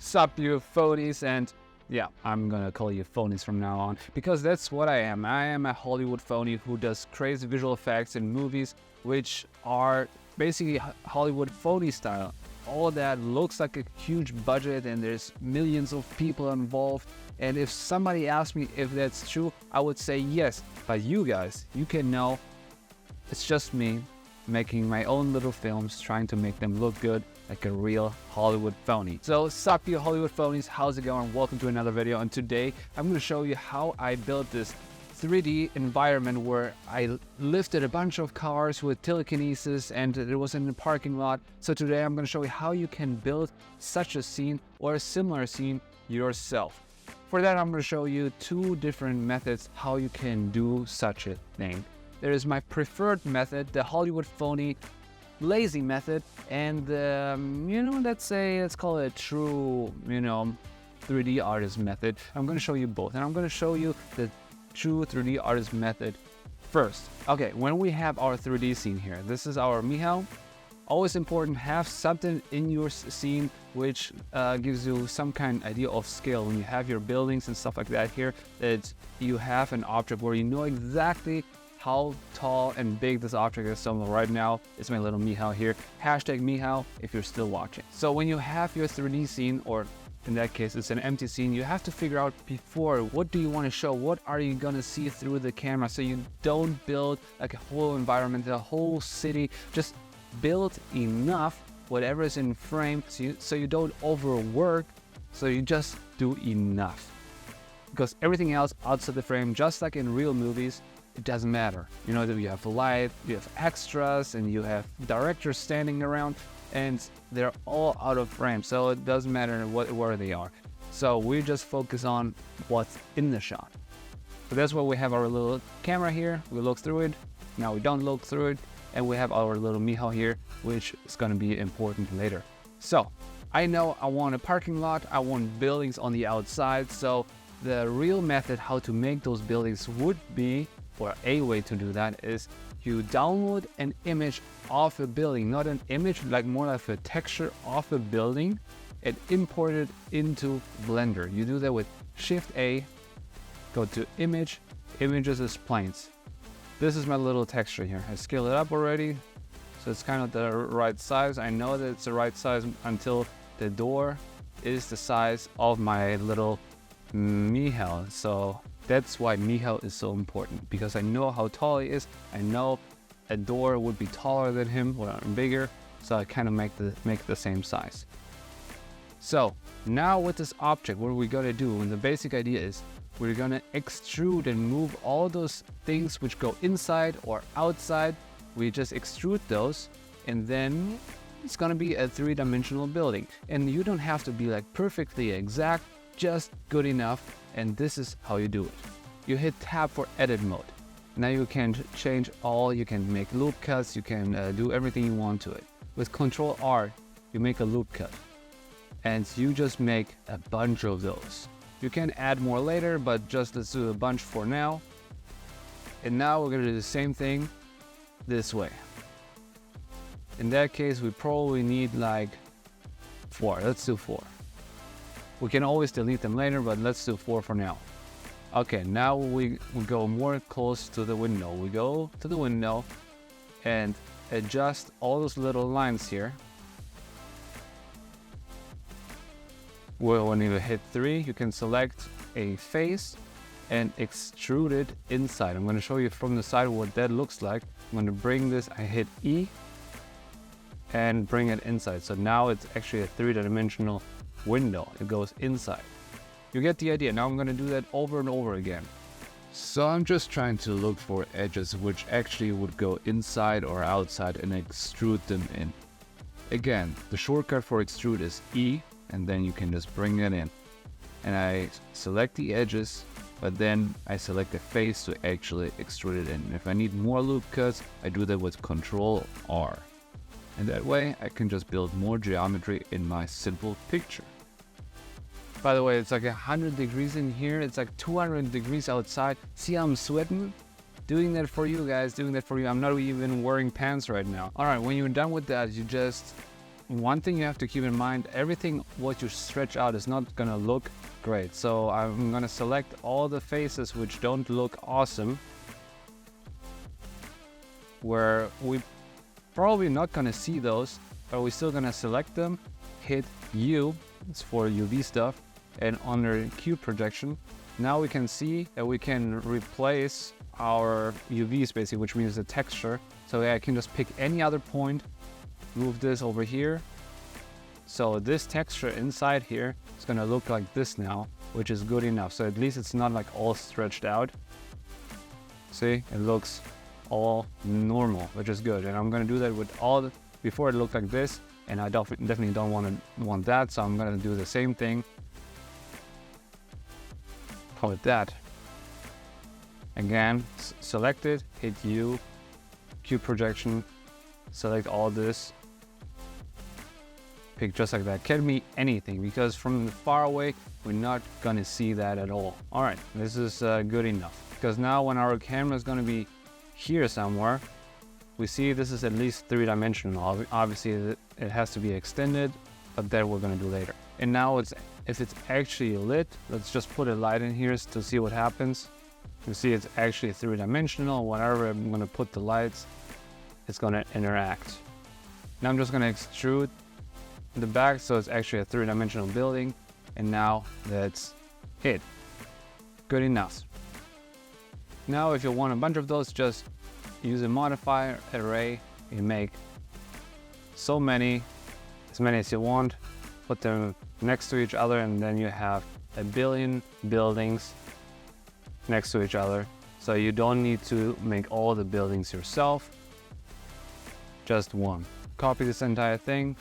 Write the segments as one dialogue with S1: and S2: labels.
S1: Sup, you phonies, and yeah, I'm gonna call you phonies from now on, because that's what I am. I am a Hollywood phony who does crazy visual effects in movies, which are basically Hollywood phony style. All that looks like a huge budget and there's millions of people involved. And if somebody asked me if that's true, I would say yes. But you guys, you can know it's just me making my own little films, trying to make them look good like a real Hollywood phony. So sup, you Hollywood phonies, how's it going? Welcome to another video, and today I'm going to show you how I built this 3D environment where I lifted a bunch of cars with telekinesis and it was in the parking lot. So today I'm going to show you how you can build such a scene or a similar scene yourself. For that, I'm going to show you two different methods how you can do such a thing. There is my preferred method, the Hollywood phony lazy method, and let's call it a true 3D artist method. I'm going to show you both, and I'm going to show you the true 3D artist method first. Okay, when we have our 3D scene here, this is our Michał. Always important, have something in your scene which gives you some kind of idea of scale. When you have your buildings and stuff like that here, that you have an object where you know exactly how tall and big this object is. So right now, it's my little Michał here. Hashtag Michał if you're still watching. So when you have your 3D scene, or in that case, it's an empty scene, you have to figure out before, what do you want to show? What are you going to see through the camera? So you don't build like a whole environment, a whole city. Just build enough, whatever is in frame, so you don't overwork. So you just do enough. Because everything else outside the frame, just like in real movies, it doesn't matter. You know that you have light, you have extras, and you have directors standing around, and they're all out of frame, so it doesn't matter where they are. So we just focus on what's in the shot. So that's why we have our little camera here. We look through it. Now we don't look through it, and we have our little Michał here, which is going to be important later. So I know I want a parking lot, I want buildings on the outside. So the real method how to make those buildings would be, or a way to do that, is you download an image of a building, not an image, like more like a texture of a building, and import it into Blender. You do that with Shift A, go to Image, Images as Planes. This is my little texture here. I scale it up already, so it's kind of the right size. I know that it's the right size until the door is the size of my little Michał. So that's why Michał is so important, because I know how tall he is. I know a door would be taller than him or bigger, so I kind of make the same size. So now with this object, what are we gonna do? And the basic idea is we're gonna extrude and move all those things which go inside or outside. We just extrude those, and then it's gonna be a three-dimensional building. And you don't have to be like perfectly exact, just good enough. And this is how you do it. You hit tab for edit mode. Now you can change all, you can make loop cuts, you can do everything you want to it. With Control R, you make a loop cut, and you just make a bunch of those. You can add more later, but just let's do a bunch for now. And now we're gonna do the same thing this way. In that case, we probably need like 4. Let's do 4. We can always delete them later, but let's do 4 for now. Okay, now we go more close to the window. We go to the window and adjust all those little lines here. Well, when you hit 3, you can select a face and extrude it inside. I'm going to show you from the side what that looks like. I'm going to bring this, I hit E and bring it inside. So now it's actually a 3-dimensional window. It goes inside. You get the idea. Now I'm going to do that over and over again. So I'm just trying to look for edges which actually would go inside or outside and extrude them in. Again, the shortcut for extrude is E, and then you can just bring it in. And I select the edges, but then I select the face to actually extrude it in. If I need more loop cuts, I do that with Control R. And that way I can just build more geometry in my simple picture. By the way, it's like 100 degrees in here. It's like 200 degrees outside. See how I'm sweating? Doing that for you guys, doing that for you. I'm not even wearing pants right now. All right, when you're done with that, you just one thing you have to keep in mind, everything what you stretch out is not gonna look great. So I'm gonna select all the faces which don't look awesome, where we probably not gonna see those, but we're still gonna select them, hit U, it's for UV stuff, and under Q projection, now we can see that we can replace our UVs basically, which means the texture. So I can just pick any other point, move this over here. So this texture inside here is gonna look like this now, which is good enough. So at least it's not like all stretched out. See, it looks all normal, which is good. And I'm gonna do that with all the, before it looked like this, and I definitely don't want that. So I'm gonna do the same thing. Call it that. Again, select it, hit U, Q projection, select all this, pick just like that. Can be anything, because from far away, we're not gonna see that at all. All right, this is good enough, because now when our camera is gonna be here somewhere, we see this is at least three-dimensional. Obviously, it has to be extended, but that we're gonna do later. And now if it's actually lit, let's just put a light in here to see what happens. You see it's actually three-dimensional. Whenever I'm gonna put the lights, it's gonna interact. Now I'm just gonna extrude the back so it's actually a three-dimensional building, and now that's it. Good enough. Now if you want a bunch of those, just use a modifier array. You make so many, as many as you want, put them next to each other, and then you have a billion buildings next to each other. So you don't need to make all the buildings yourself, just one. Copy this entire thing,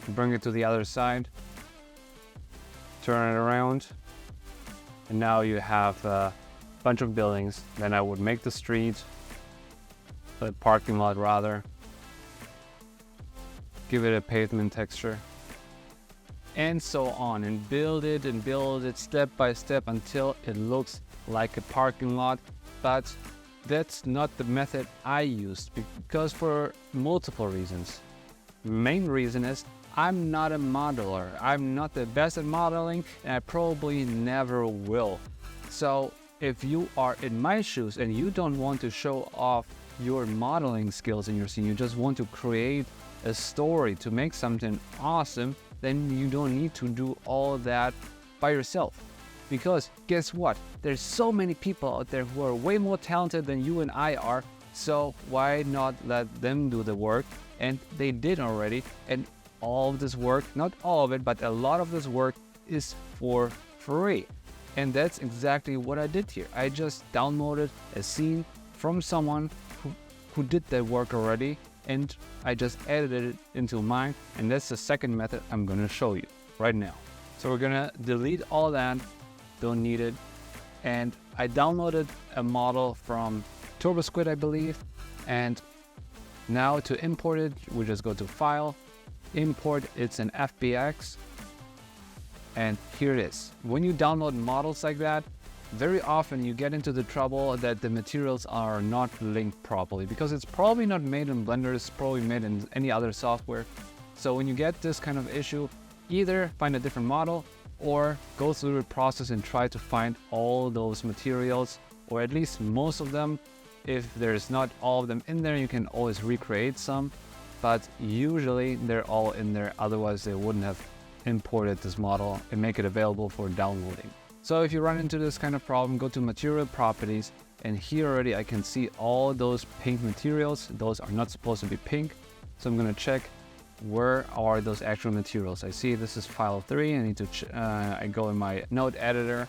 S1: bring it to the other side, turn it around, and now you have a bunch of buildings. Then I would make the street, the parking lot rather, give it a pavement texture, and so on, and build it step by step until it looks like a parking lot. But that's not the method I used, because for multiple reasons. Main reason is I'm not a modeler. I'm not the best at modeling, and I probably never will. So if you are in my shoes and you don't want to show off your modeling skills in your scene, you just want to create a story to make something awesome, then you don't need to do all that by yourself. Because guess what? There's so many people out there who are way more talented than you and I are, so why not let them do the work? And they did already, and all of this work, not all of it, but a lot of this work is for free. And that's exactly what I did here. I just downloaded a scene from someone who did that work already, and I just edited it into mine, and that's the second method I'm gonna show you right now. So we're gonna delete all that, don't need it. And I downloaded a model from TurboSquid, I believe. And now to import it, we just go to File, Import, it's an FBX. And here it is. When you download models like that, very often you get into the trouble that the materials are not linked properly, because it's probably not made in Blender, it's probably made in any other software. So when you get this kind of issue, either find a different model or go through the process and try to find all those materials, or at least most of them. If there's not all of them in there, you can always recreate some, but usually they're all in there, otherwise they wouldn't have imported this model and make it available for downloading. So if you run into this kind of problem, go to Material Properties, and here already I can see all those pink materials. Those are not supposed to be pink, so I'm gonna check where are those actual materials. I see this is file 3. I need to I go in my node editor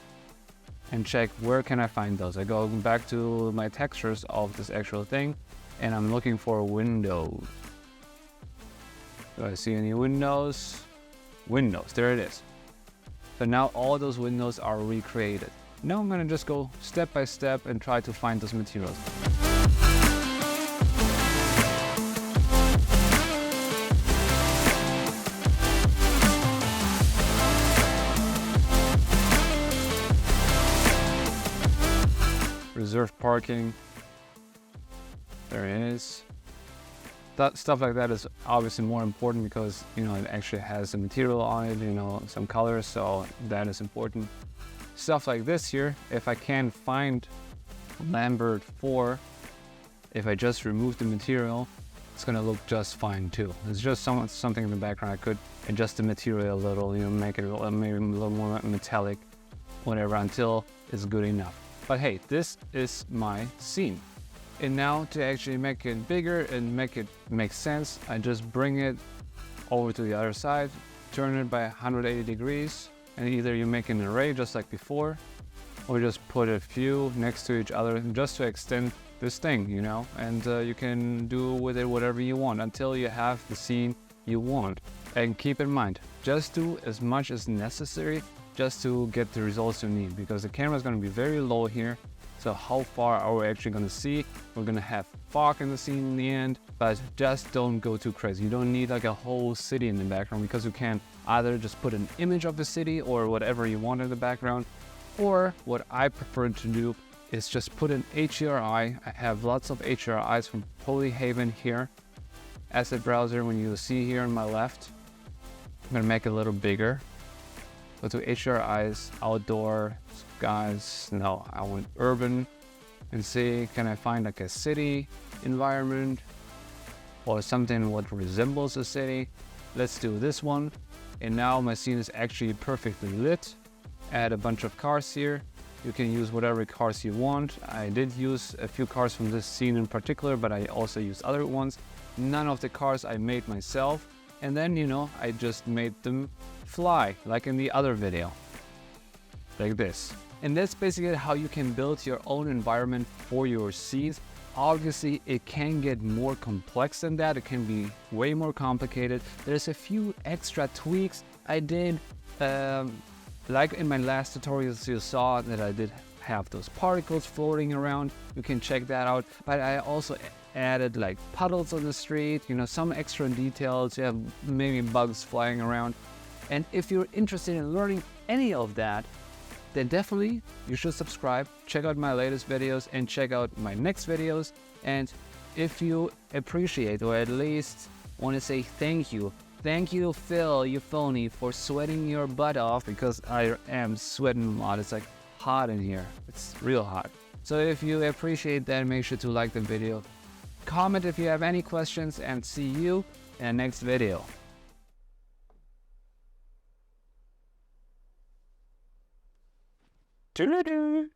S1: and check where can I find those. I go back to my textures of this actual thing, and I'm looking for windows. Do I see any windows? Windows, there it is. So now all those windows are recreated. Now I'm gonna just go step by step and try to find those materials. Reserve parking. There it is. stuff like that is obviously more important because, you know, it actually has the material on it, you know, some colors, so that is important. Stuff like this here, if I can't find Lambert 4, if I just remove the material, it's gonna look just fine too. It's just something in the background. I could adjust the material a little, you know, make it maybe a little more metallic, whatever, until it's good enough. But hey, this is my scene. And now to actually make it bigger and make it make sense, I just bring it over to the other side, turn it by 180 degrees, and either you make an array just like before, or just put a few next to each other just to extend this thing, you know, and you can do with it whatever you want until you have the scene you want. And keep in mind, just do as much as necessary just to get the results you need, because the camera is going to be very low here. So how far are we actually going to see? We're going to have fog in the scene in the end, but just don't go too crazy. You don't need like a whole city in the background, because you can either just put an image of the city or whatever you want in the background, or what I prefer to do is just put an HDRI. I have lots of HDRIs from Polyhaven here. Asset browser, when you see here on my left, I'm going to make it a little bigger. Go to HDRIs, outdoor, guys, no, I want urban, and see, can I find like a city environment or something what resembles a city? Let's do this one. And now my scene is actually perfectly lit. Add a bunch of cars here. You can use whatever cars you want. I did use a few cars from this scene in particular, but I also used other ones. None of the cars I made myself. And then, you know, I just made them fly, like in the other video, like this. And that's basically how you can build your own environment for your scenes. Obviously, it can get more complex than that. It can be way more complicated. There's a few extra tweaks I did. Like in my last tutorials, you saw that I did have those particles floating around. You can check that out. But I also added like puddles on the street, you know, some extra details. You have maybe bugs flying around. And if you're interested in learning any of that, then definitely you should subscribe, check out my latest videos, and check out my next videos. And if you appreciate, or at least want to say thank you Phil, you phony, for sweating your butt off, because I am sweating a lot. It's like hot in here. It's real hot. So if you appreciate that, make sure to like the video, comment if you have any questions, and see you in the next video. Toodaloo.